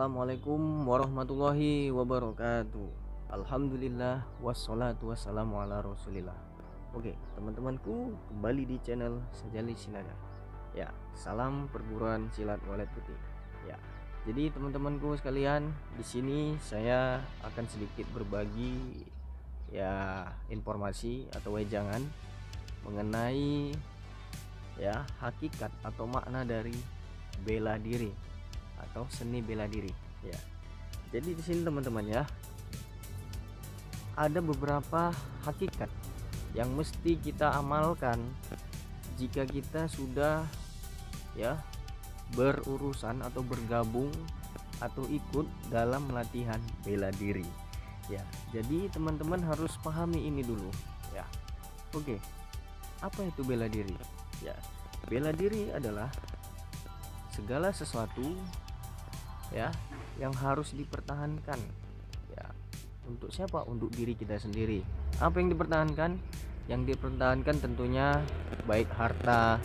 Assalamualaikum warahmatullahi wabarakatuh. Alhamdulillah wassalatu wassalamu ala rasulillah. Oke teman-temanku, kembali di channel Sajali Sinaga. Ya, salam perguruan silat walet putih. Ya, jadi teman-temanku sekalian, di sini saya akan sedikit berbagi informasi atau wejangan mengenai hakikat atau makna dari bela diri atau seni bela diri. Ya, jadi di sini teman-teman ada beberapa hakikat yang mesti kita amalkan jika kita sudah berurusan atau bergabung atau ikut dalam latihan bela diri. Ya, jadi teman-teman harus pahami ini dulu. Ya, oke. Apa itu bela diri? Ya, bela diri adalah segala sesuatu yang harus dipertahankan. Ya, untuk siapa? Untuk diri kita sendiri. Apa yang dipertahankan? Yang dipertahankan tentunya baik harta,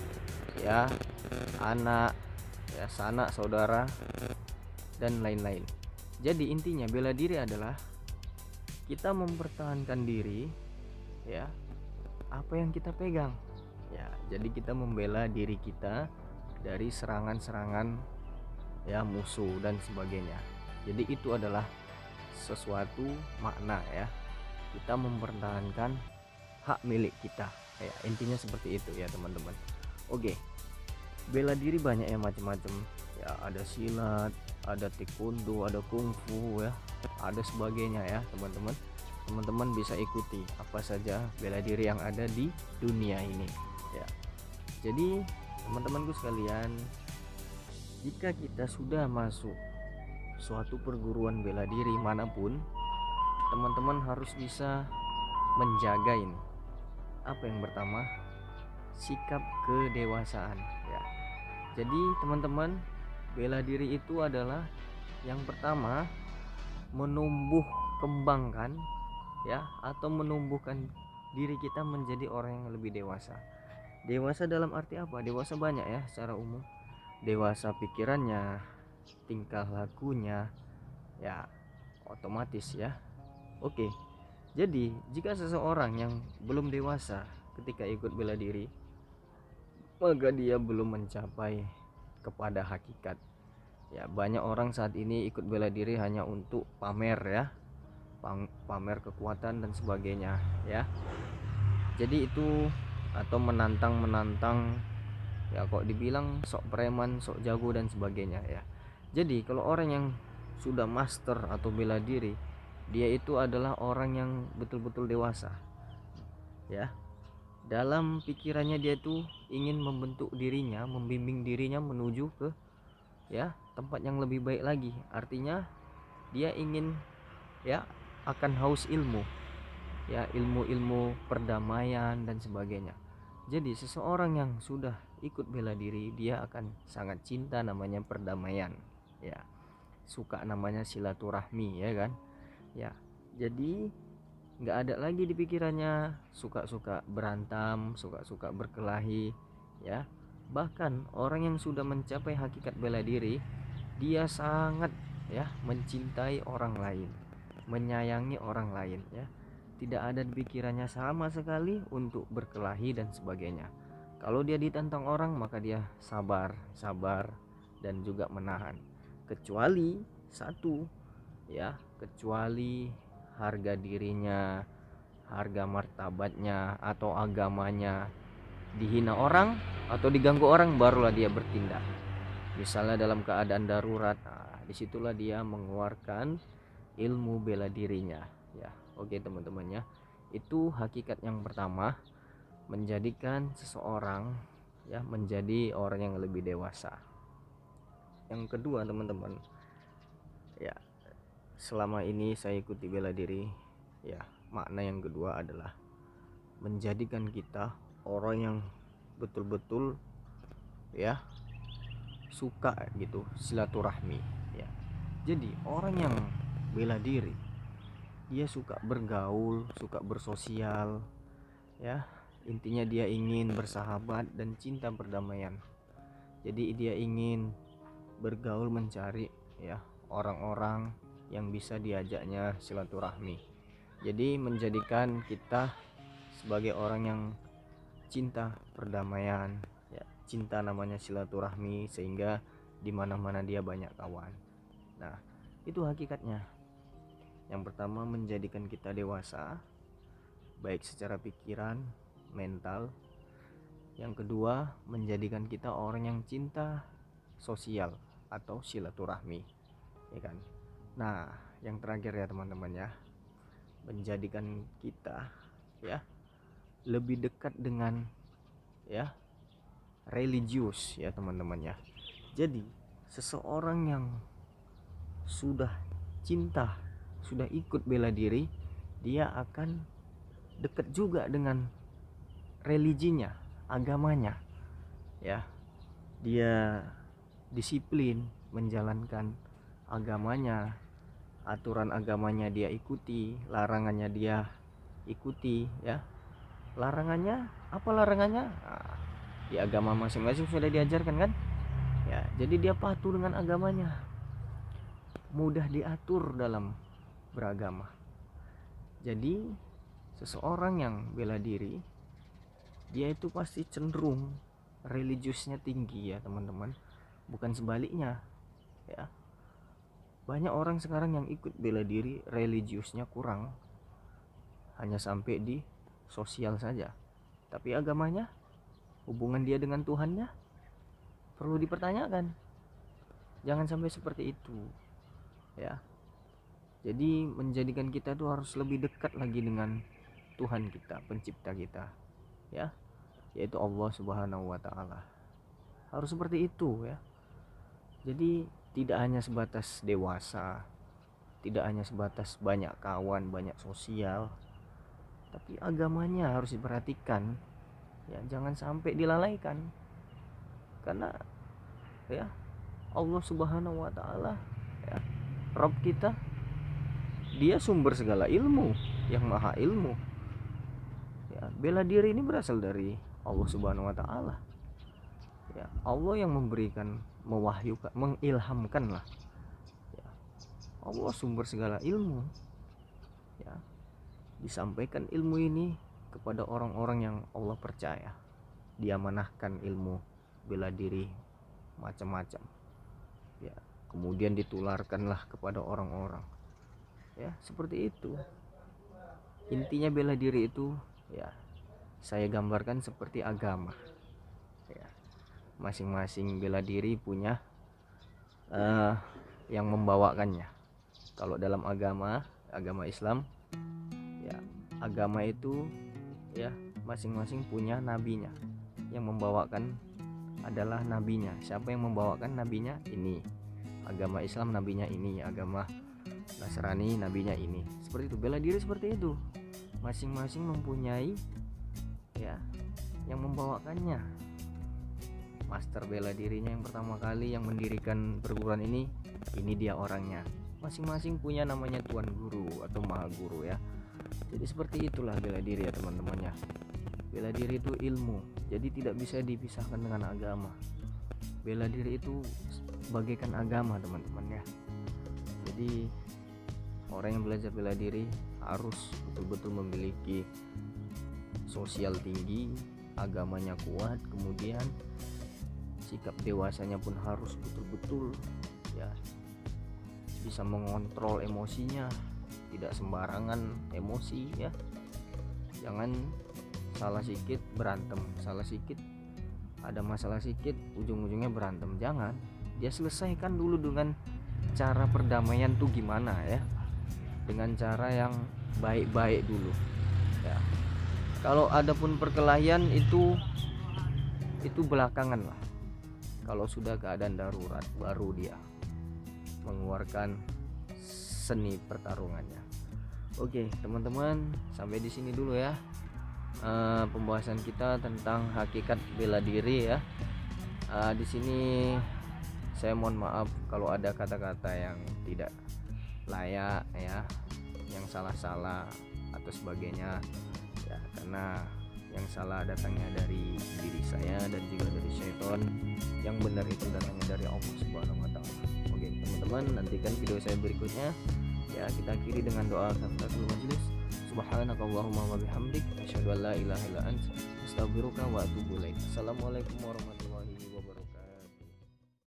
anak, sanak saudara, dan lain-lain. Jadi intinya bela diri adalah kita mempertahankan diri, apa yang kita pegang. Ya, jadi kita membela diri kita dari serangan-serangan musuh dan sebagainya. Jadi itu adalah sesuatu makna kita mempertahankan hak milik kita. Intinya seperti itu ya teman-teman. Oke, bela diri banyak macam-macam. Ada silat, ada taekwondo, ada kungfu, ada sebagainya teman-teman. Teman-teman bisa ikuti apa saja bela diri yang ada di dunia ini. Jadi teman-temanku sekalian, jika kita sudah masuk suatu perguruan bela diri manapun, teman-teman harus bisa menjaga ini. Apa yang pertama? Sikap kedewasaan. Jadi teman-teman, bela diri itu adalah yang pertama menumbuh kembangkan atau menumbuhkan diri kita menjadi orang yang lebih dewasa. Dewasa dalam arti apa? Dewasa banyak secara umum. Dewasa pikirannya, tingkah lakunya, otomatis Oke. Jadi jika seseorang yang belum dewasa ketika ikut bela diri, maka dia belum mencapai kepada hakikat. Banyak orang saat ini ikut bela diri hanya untuk pamer pamer kekuatan dan sebagainya Jadi itu atau menantang kok dibilang sok preman, sok jago dan sebagainya Jadi kalau orang yang sudah master atau bela diri, dia itu adalah orang yang betul-betul dewasa. Dalam pikirannya dia tuh ingin membentuk dirinya, membimbing dirinya menuju ke tempat yang lebih baik lagi. Artinya dia ingin akan haus ilmu. Ilmu-ilmu perdamaian dan sebagainya. Jadi seseorang yang sudah ikut bela diri, dia akan sangat cinta namanya perdamaian, suka namanya silaturahmi, kan. Jadi nggak ada lagi di pikirannya suka-suka berantem, suka-suka berkelahi, Bahkan orang yang sudah mencapai hakikat bela diri, dia sangat mencintai orang lain, menyayangi orang lain, Tidak ada di pikirannya sama sekali untuk berkelahi dan sebagainya. Kalau dia ditantang orang, maka dia sabar dan juga menahan. Kecuali satu, kecuali harga dirinya, harga martabatnya atau agamanya dihina orang atau diganggu orang, barulah dia bertindak. Misalnya dalam keadaan darurat, disitulah dia mengeluarkan ilmu bela dirinya. Oke teman-teman itu hakikat yang pertama, menjadikan seseorang menjadi orang yang lebih dewasa. Yang kedua teman-teman, selama ini saya ikuti bela diri, makna yang kedua adalah menjadikan kita orang yang betul-betul suka silaturahmi. Jadi orang yang bela diri, dia suka bergaul, suka bersosial, intinya dia ingin bersahabat dan cinta perdamaian. Jadi dia ingin bergaul, mencari orang-orang yang bisa diajaknya silaturahmi. Jadi menjadikan kita sebagai orang yang cinta perdamaian, ya, cinta namanya silaturahmi, sehingga di mana-mana dia banyak kawan. Nah, itu hakikatnya. Yang pertama, menjadikan kita dewasa, baik secara pikiran, mental. Yang kedua, menjadikan kita orang yang cinta sosial atau silaturahmi, ya kan. Nah, yang terakhir ya teman-teman ya, menjadikan kita ya lebih dekat dengan ya religius ya teman-teman ya. Jadi seseorang yang sudah cinta, sudah ikut bela diri, dia akan dekat juga dengan religinya, agamanya ya. Dia disiplin menjalankan agamanya, aturan agamanya dia ikuti, larangannya dia ikuti ya. Larangannya apa larangannya? Nah, di agama masing-masing sudah diajarkan kan? Ya, jadi dia patuh dengan agamanya. Mudah diatur dalam beragama. Jadi seseorang yang bela diri, dia itu pasti cenderung religiusnya tinggi ya teman-teman. Bukan sebaliknya ya. Banyak orang sekarang yang ikut bela diri religiusnya kurang, hanya sampai di sosial saja, tapi agamanya, hubungan dia dengan Tuhannya perlu dipertanyakan. Jangan sampai seperti itu ya. Jadi menjadikan kita tuh harus lebih dekat lagi dengan Tuhan kita, pencipta kita ya, yaitu Allah Subhanahu wa Ta'ala. Harus seperti itu ya. Jadi tidak hanya sebatas dewasa, tidak hanya sebatas banyak kawan, banyak sosial, tapi agamanya harus diperhatikan ya, jangan sampai dilalaikan. Karena ya Allah Subhanahu wa Ta'ala ya, Rabb kita, dia sumber segala ilmu, yang maha ilmu ya. Bela diri ini berasal dari Allah Subhanahu wa Ta'ala ya. Allah yang memberikan, mewahyukan, mengilhamkan lah ya. Allah sumber segala ilmu ya. Disampaikan ilmu ini kepada orang-orang yang Allah percaya, diamanahkan ilmu bela diri macam-macam ya, kemudian ditularkanlah kepada orang-orang ya, seperti itu. Intinya bela diri itu ya, saya gambarkan seperti agama ya. Masing-masing bela diri punya yang membawakannya. Kalau dalam agama Islam ya, agama itu ya masing-masing punya nabinya, yang membawakan adalah nabinya. Siapa yang membawakan nabinya? Ini. Agama Islam nabinya ini, agama Nasrani nabinya ini. Seperti itu. Bela diri seperti itu. Masing-masing mempunyai ya yang membawakannya. Master bela dirinya yang pertama kali yang mendirikan perguruan ini dia orangnya. Masing-masing punya namanya tuan guru atau maha guru ya. Jadi seperti itulah bela diri ya teman-teman ya. Bela diri itu ilmu, jadi tidak bisa dipisahkan dengan agama. Bela diri itu bagaikan agama teman-teman ya. Jadi orang yang belajar bela diri harus betul-betul memiliki sosial tinggi, agamanya kuat, kemudian sikap dewasanya pun harus betul-betul ya, bisa mengontrol emosinya, tidak sembarangan emosi ya. Jangan salah sikit berantem, salah sikit ada masalah sikit ujung-ujungnya berantem. Jangan, dia selesaikan dulu dengan cara perdamaian tuh gimana ya, dengan cara yang baik-baik dulu ya. Kalau ada pun perkelahian itu belakangan lah. Kalau sudah keadaan darurat baru dia mengeluarkan seni pertarungannya. Oke teman-teman, sampai di sini dulu ya pembahasan kita tentang hakikat bela diri ya. Di sini saya mohon maaf kalau ada kata-kata yang tidak layak ya, yang salah-salah atau sebagainya ya, karena yang salah datangnya dari diri saya dan juga dari syaitan, yang benar itu datangnya dari Allah Subhanahu wa Ta'ala. Oke teman-teman, teman-teman, nantikan video saya berikutnya. Ya, kita akhiri dengan doa kafaratul majelis. Subhanakallahumma wa bihamdik, asyhadu an la ilaha illa anta, astaghfiruka wa atubu ilaik. Assalamualaikum warahmatullahi wabarakatuh.